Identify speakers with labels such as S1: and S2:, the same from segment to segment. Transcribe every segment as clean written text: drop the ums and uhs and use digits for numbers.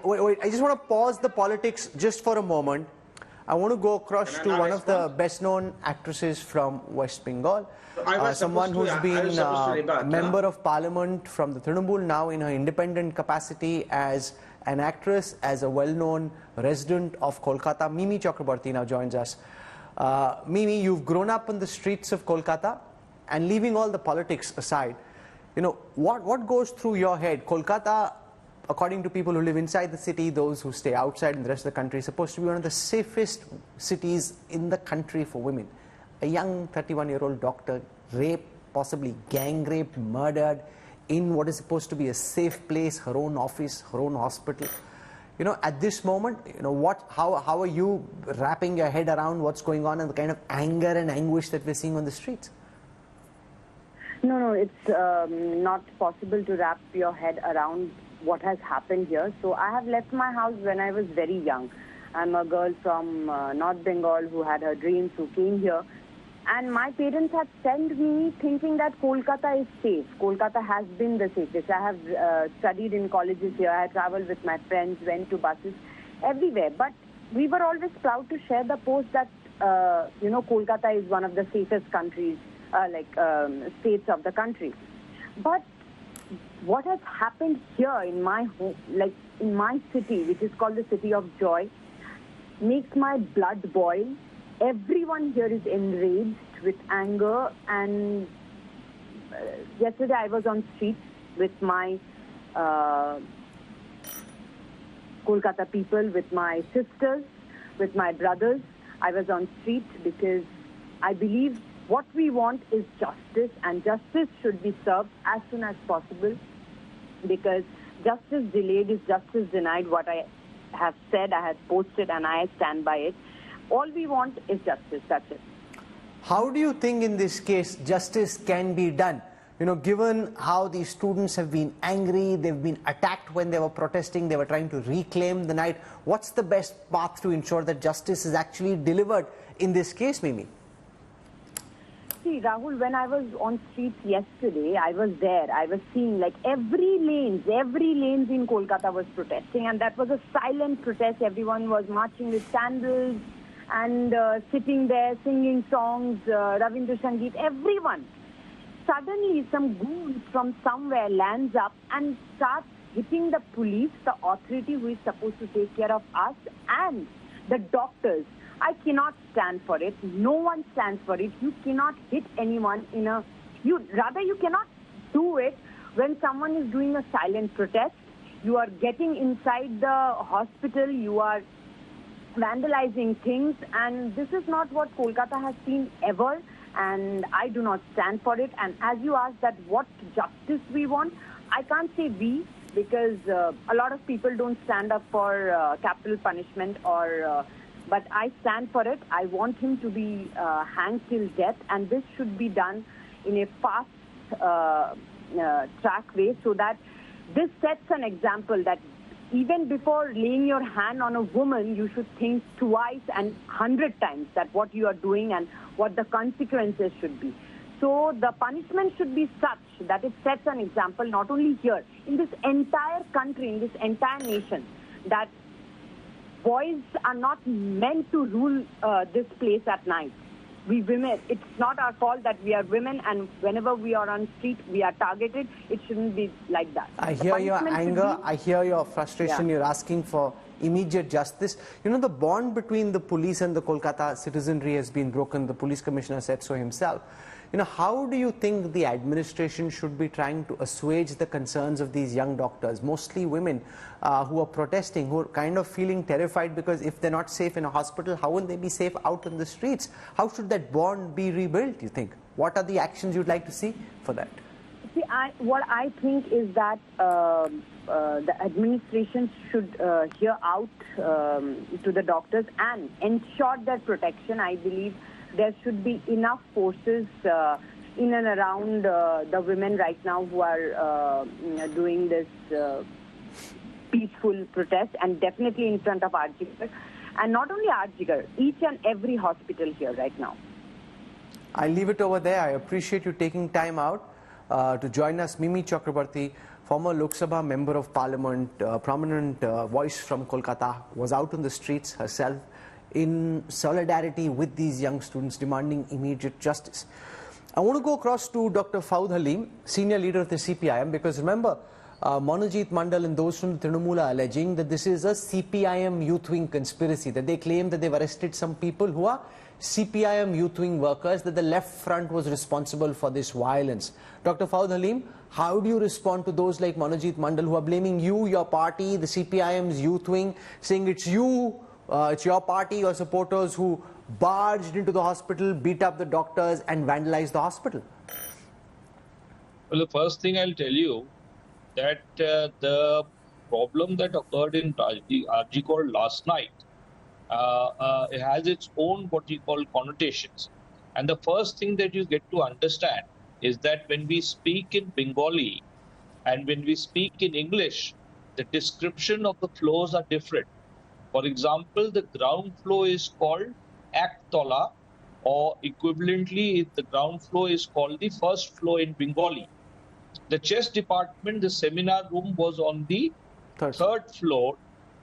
S1: wait. I just want to pause the politics just for a moment. I want to go across to one of the best-known actresses from West Bengal, someone who's been a member of parliament from the Trinamool, now in her independent capacity as an actress, as a well-known resident of Kolkata. Mimi Chakrabarti now joins us. Mimi, you've grown up on the streets of Kolkata, and leaving all the politics aside, you know, what goes through your head? Kolkata, according to people who live inside the city, those who stay outside in the rest of the country, is supposed to be one of the safest cities in the country for women. A young 31-year-old doctor raped, possibly gang raped, murdered in what is supposed to be a safe place, her own office, her own hospital. You know, at this moment, you know, how are you wrapping your head around what's going on and the kind of anger and anguish that we're seeing on the streets?
S2: No, it's not possible to wrap your head around what has happened here. So I have left my house when I was very young. I'm a girl from North Bengal who had her dreams, who came here. And my parents had sent me thinking that Kolkata is safe. Kolkata has been the safest. I have studied in colleges here. I traveled with my friends, went to buses, everywhere. But we were always proud to share the post that, you know, Kolkata is one of the safest countries, states of the country. But what has happened here in my home, like in my city, which is called the City of Joy, makes my blood boil. Everyone here is enraged with anger, and yesterday I was on street with my Kolkata people, with my sisters, with my brothers. I was on street because I believe what we want is justice, and justice should be served as soon as possible, because justice delayed is justice denied. What I have said, I have posted, and I stand by it. All we want is justice, that's it.
S1: How do you think in this case justice can be done? You know, given how these students have been angry, they've been attacked when they were protesting, they were trying to reclaim the night. What's the best path to ensure that justice is actually delivered in this case, Mimi?
S2: See, Rahul, when I was on streets yesterday, I was there. I was seeing like every lanes in Kolkata was protesting, and that was a silent protest. Everyone was marching with candles and sitting there singing songs, Ravindra Sangeet, everyone. Suddenly, some goons from somewhere lands up and starts hitting the police, the authority who is supposed to take care of us, and the doctors. I cannot stand for it. No one stands for it. You cannot hit anyone in a... You cannot do it when someone is doing a silent protest. You are getting inside the hospital. You are vandalizing things. And this is not what Kolkata has seen ever. And I do not stand for it. And as you asked that what justice we want, I can't say we, because a lot of people don't stand up for capital punishment or... but I stand for it. I want him to be hanged till death, and this should be done in a fast track way, so that this sets an example that even before laying your hand on a woman, you should think twice and 100 times that what you are doing and what the consequences should be. So the punishment should be such that it sets an example not only here, in this entire country, in this entire nation, that boys are not meant to rule this place at night. We women, it's not our fault that we are women, and whenever we are on street, we are targeted. It shouldn't be like that.
S1: I hear your anger, I hear your frustration. You're asking for immediate justice. You know, the bond between the police and the Kolkata citizenry has been broken. The police commissioner said so himself. You know, how do you think the administration should be trying to assuage the concerns of these young doctors, mostly women who are protesting, who are kind of feeling terrified because if they're not safe in a hospital, how will they be safe out in the streets? How should that bond be rebuilt, you think? What are the actions you'd like to see for that?
S2: See, what I think is that the administration should hear out to the doctors and ensure their protection. I believe there should be enough forces in and around the women right now who are doing this peaceful protest, and definitely in front of Arjigar. And not only Arjigar, each and every hospital here right now.
S1: I'll leave it over there. I appreciate you taking time out to join us. Mimi Chakrabarti, former Lok Sabha member of Parliament, prominent voice from Kolkata, was out on the streets herself in solidarity with these young students demanding immediate justice. I want to go across to Dr. Fawd Halim, senior leader of the CPIM, because remember, Manojit Mandal and those from the Trinamool are alleging that this is a CPIM youth wing conspiracy, that they claim that they've arrested some people who are CPIM youth wing workers, that the left front was responsible for this violence. Dr. Fawd Halim, how do you respond to those like Manojit Mandal who are blaming you, your party, the CPIM's youth wing, saying it's you, it's your party, your supporters who barged into the hospital, beat up the doctors and vandalized the hospital?
S3: Well, the first thing I'll tell you that the problem that occurred in RG last night, it has its own what you call connotations. And the first thing that you get to understand is that when we speak in Bengali and when we speak in English, the description of the floors are different. For example, the ground floor is called Ektola, or equivalently, the ground floor is called the first floor in Bengali. The chest department, the seminar room was on the third floor,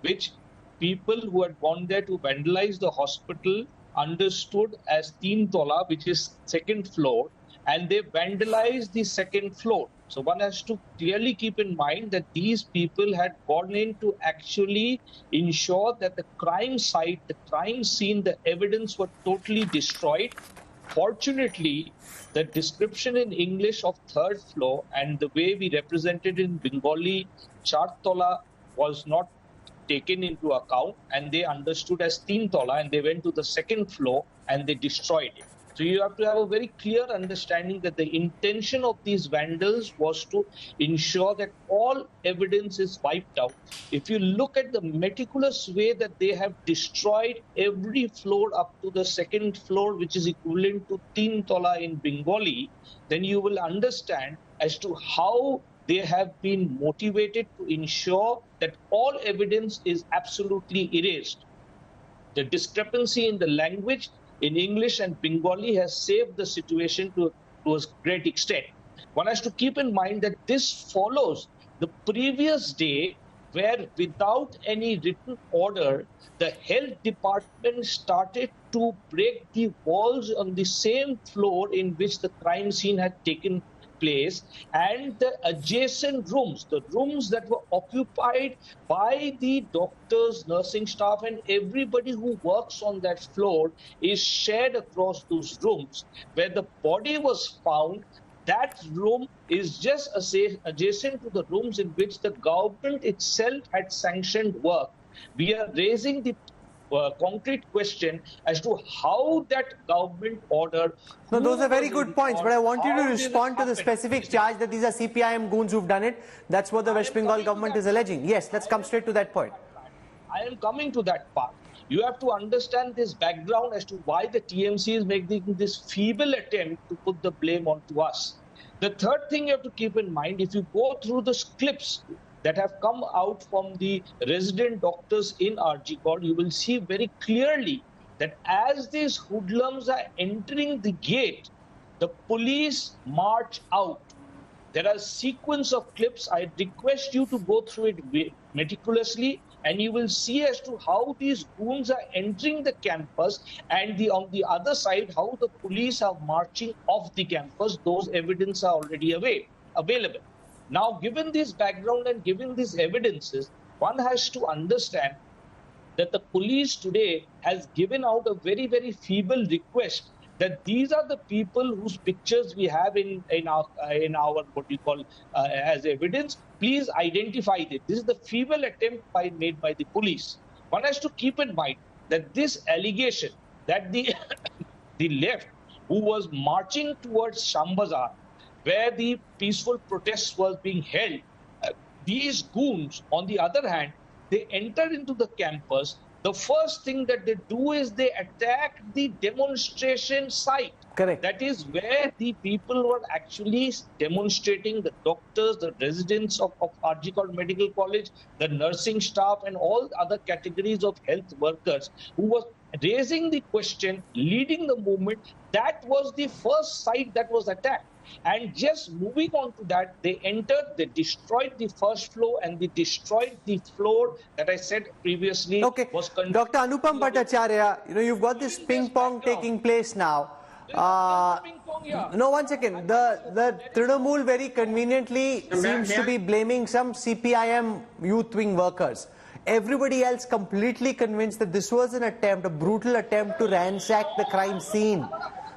S3: which people who had gone there to vandalize the hospital understood as Teen Tola, which is second floor, and they vandalized the second floor. So one has to clearly keep in mind that these people had gone in to actually ensure that the crime site, the crime scene, the evidence were totally destroyed. Fortunately, the description in English of third floor and the way we represented in Bengali, Chartola, was not taken into account, and they understood as Teen Tola, and they went to the second floor and they destroyed it. So you have to have a very clear understanding that the intention of these vandals was to ensure that all evidence is wiped out. If you look at the meticulous way that they have destroyed every floor up to the second floor, which is equivalent to Teen Tola in Bengali, then you will understand as to how they have been motivated to ensure that all evidence is absolutely erased. The discrepancy in the language in English and Bengali has saved the situation to a great extent. One has to keep in mind that this follows the previous day where, without any written order, the health department started to break the walls on the same floor in which the crime scene had taken place, and the adjacent rooms, the rooms that were occupied by the doctors, nursing staff, and everybody who works on that floor, is shared across those rooms. Where the body was found, that room is just adjacent to the rooms in which the government itself had sanctioned work. We are raising the concrete question as to how that government order...
S1: No, those are very good points, but I want you to respond to the specific charge that these are CPIM goons who've done it. That's what the West Bengal government is alleging. Yes, let's come straight to that point.
S3: I am coming to that part. You have to understand this background as to why the TMC is making this feeble attempt to put the blame onto us. The third thing you have to keep in mind, if you go through the clips that have come out from the resident doctors in RG, you will see very clearly that as these hoodlums are entering the gate, the police march out. There are a sequence of clips. I request you to go through it meticulously, and you will see as to how these goons are entering the campus, and on the other side, how the police are marching off the campus. Those evidence are already available. Now, given this background and given these evidences, one has to understand that the police today has given out a very, very feeble request that these are the people whose pictures we have in our what we call as evidence. Please identify them. This is the feeble attempt made by the police. One has to keep in mind that this allegation that the the left, who was marching towards Shambazar, where the peaceful protests was being held, these goons, on the other hand, they enter into the campus. The first thing that they do is they attack the demonstration site.
S1: Correct.
S3: That is where the people were actually demonstrating, the doctors, the residents of RG Medical College, the nursing staff, and all other categories of health workers who were raising the question, leading the movement. That was the first site that was attacked. And just moving on to that, they entered, they destroyed the first floor, and they destroyed the floor that I said previously
S1: Okay,
S3: was
S1: Dr. Anupam Bhattacharya, you've got this ping pong taking place now. No, one second. The Trinamool very conveniently seems to be blaming some CPIM youth wing workers. Everybody else completely convinced that this was an attempt, a brutal attempt to ransack the crime scene.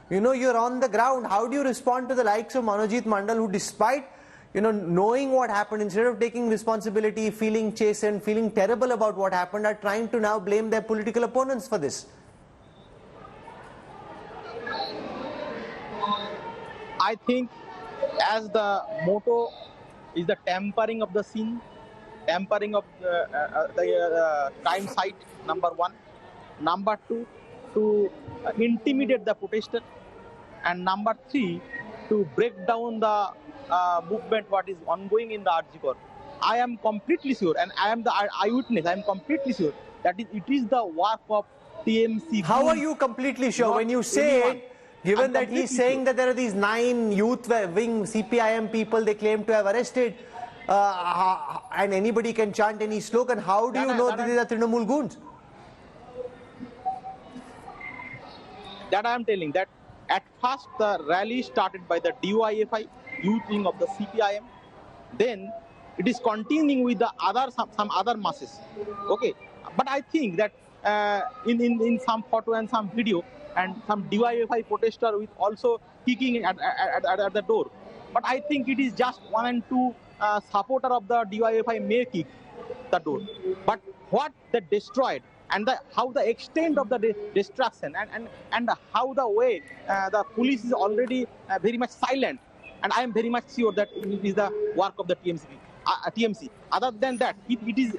S1: You're on the ground. How do you respond to the likes of Manojit Mandal, who despite knowing what happened, instead of taking responsibility, feeling chastened, feeling terrible about what happened, are trying to now blame their political opponents for this?
S4: I think as the motto is the tampering of the scene, tampering of the crime site, number one. Number two, to intimidate the protester. And number three, to break down the movement what is ongoing in the Arjikor. I am completely sure, and I am the eyewitness, I am completely sure that it is the work of TMC.
S1: How are you completely sure when you say it? Given that he's saying that there are these 9 youth wing CPIM people they claim to have arrested, and anybody can chant any slogan, how do you know that these are Trinamool goons?
S4: That I am telling, that at first the rally started by the DYFI, youth wing of the CPIM, then it is continuing with the some other masses. Okay, but I think that in some photo and some video, and some DYFI protester with also kicking at the door. But I think it is just 1 and 2 supporter of the DYFI may kick the door. But what they destroyed, and how the extent of the destruction, and how the way the police is already very much silent. And I am very much sure that it is the work of the TMC. Other than that, it is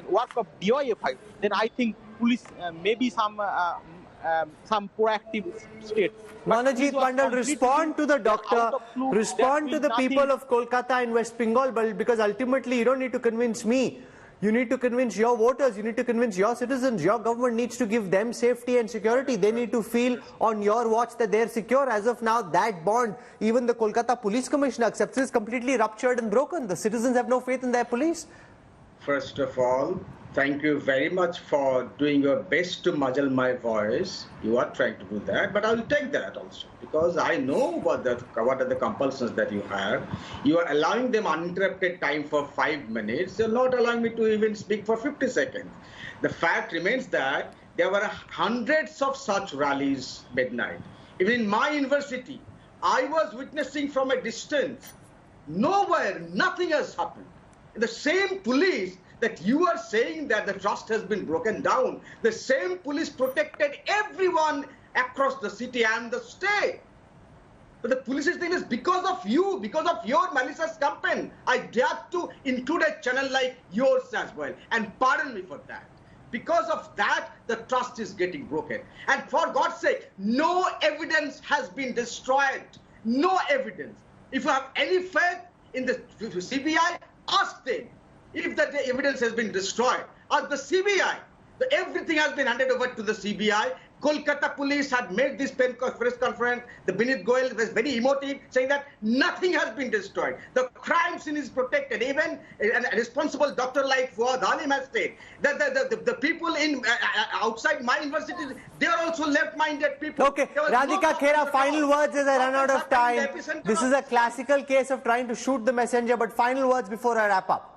S4: work of DYFI. Then I think police maybe some proactive state.
S1: Manojit Mandal, respond to the doctor, respond to the people of Kolkata and West Bengal, because ultimately you don't need to convince me. You need to convince your voters, you need to convince your citizens. Your government needs to give them safety and security. They need to feel on your watch that they're secure. As of now, that bond, even the Kolkata Police Commissioner accepts, is completely ruptured and broken. The citizens have no faith in their police.
S5: First of all, thank you very much for doing your best to muzzle my voice. You are trying to do that, but I will take that also, because I know what are the compulsions that you have. You are allowing them uninterrupted time for 5 minutes. You're not allowing me to even speak for 50 seconds. The fact remains that there were hundreds of such rallies midnight. Even in my university, I was witnessing from a distance. Nowhere, nothing has happened. The same police that you are saying that the trust has been broken down, the same police protected everyone across the city and the state. But the police's thing is because of you, because of your malicious campaign, I dare to include a channel like yours as well. And pardon me for that. Because of that, the trust is getting broken. And for God's sake, no evidence has been destroyed. No evidence. If you have any faith in the CBI, ask them. If that evidence has been destroyed, ask the CBI. Everything has been handed over to the CBI. Kolkata police had made this press conference. The Binit Goyal was very emotive, saying that nothing has been destroyed. The crime scene is protected. Even a responsible doctor like Fuad Alim has said that the people in outside my university, they are also left-minded people.
S1: Okay, Radhika Khera, final words as I run out of time. This is a classical case of trying to shoot the messenger, but final words before I wrap up.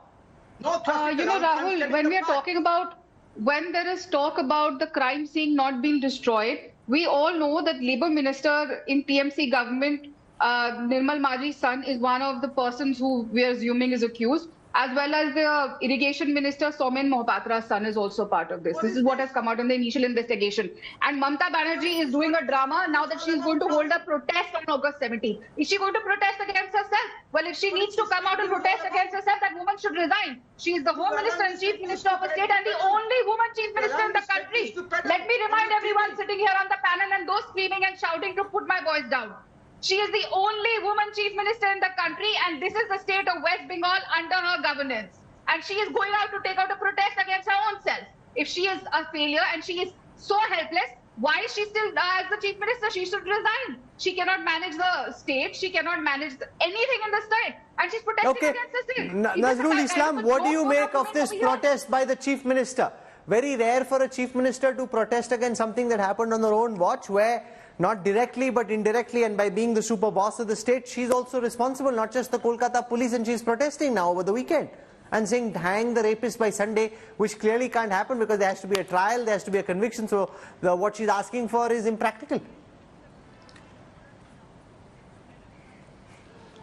S5: No,
S6: Rahul, when we are talking about, when there is talk about the crime scene not being destroyed, we all know that Labour Minister in TMC government, Nirmal Maji's son, is one of the persons who we are assuming is accused, as well as the Irrigation Minister Somen Mohapatra's son is also part of this. This is what has come out in the initial investigation. And Mamata Banerjee is doing a drama now that she is going to hold a protest on August 17th. Is she going to protest against herself? Well, if she needs to come out and protest against herself, that woman should resign. She is the Home Minister and Chief Minister of a state and the only woman Chief Minister in the country. Let me remind everyone sitting here on the panel and those screaming and shouting to put my voice down. She is the only woman chief minister in the country, and this is the state of West Bengal under her governance. And she is going out to take out a protest against her own self. If she is a failure and she is so helpless, why is she still as the chief minister? She should resign. She cannot manage the state. She cannot manage anything in the state. And she's protesting against the state.
S1: Nazrul Islam, what do you make of this protest by the Chief Minister? Very rare for a Chief Minister to protest against something that happened on her own watch, where not directly but indirectly, and by being the super boss of the state, she's also responsible, not just the Kolkata police, and she's protesting now over the weekend and saying hang the rapist by Sunday, which clearly can't happen because there has to be a trial, there has to be a conviction, so what she's asking for is impractical.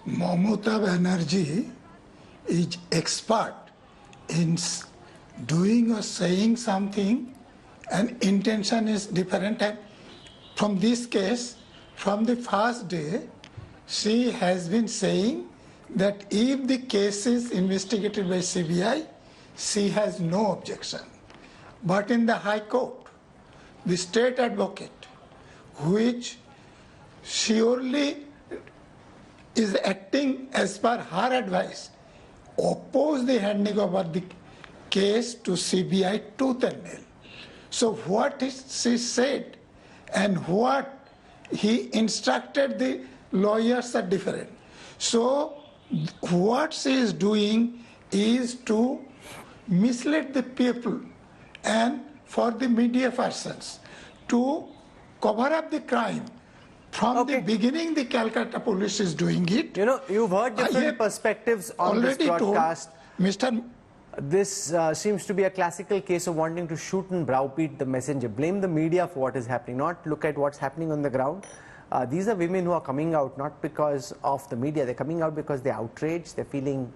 S7: Mamata Banerjee is expert in doing or saying something, and intention is different. And from this case, from the first day, she has been saying that if the case is investigated by CBI, she has no objection. But in the High Court, the state advocate, which surely is acting as per her advice, opposed the handing over the case to CBI tooth and nail. So what she said and what he instructed the lawyers are different. So what she is doing is to mislead the people and for the media persons to cover up the crime. From the beginning, the Calcutta police is doing it.
S1: You know, you've heard different perspectives on this broadcast.
S7: Mr.
S1: This seems to be a classical case of wanting to shoot and browbeat the messenger. Blame the media for what is happening, not look at what's happening on the ground. These are women who are coming out not because of the media. They're coming out because they're outraged, they're feeling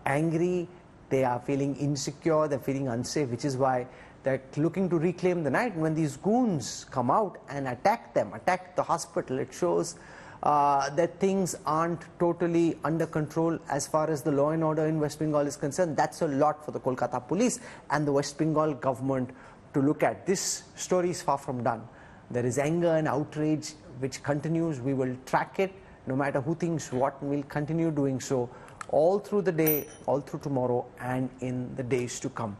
S1: angry, they are feeling insecure, they're feeling unsafe, which is why they're looking to reclaim the night. And when these goons come out and attack them, attack the hospital, it shows that things aren't totally under control as far as the law and order in West Bengal is concerned. That's a lot for the Kolkata police and the West Bengal government to look at. This story is far from done. There is anger and outrage which continues. We will track it no matter who thinks what, and we'll continue doing so all through the day, all through tomorrow and in the days to come.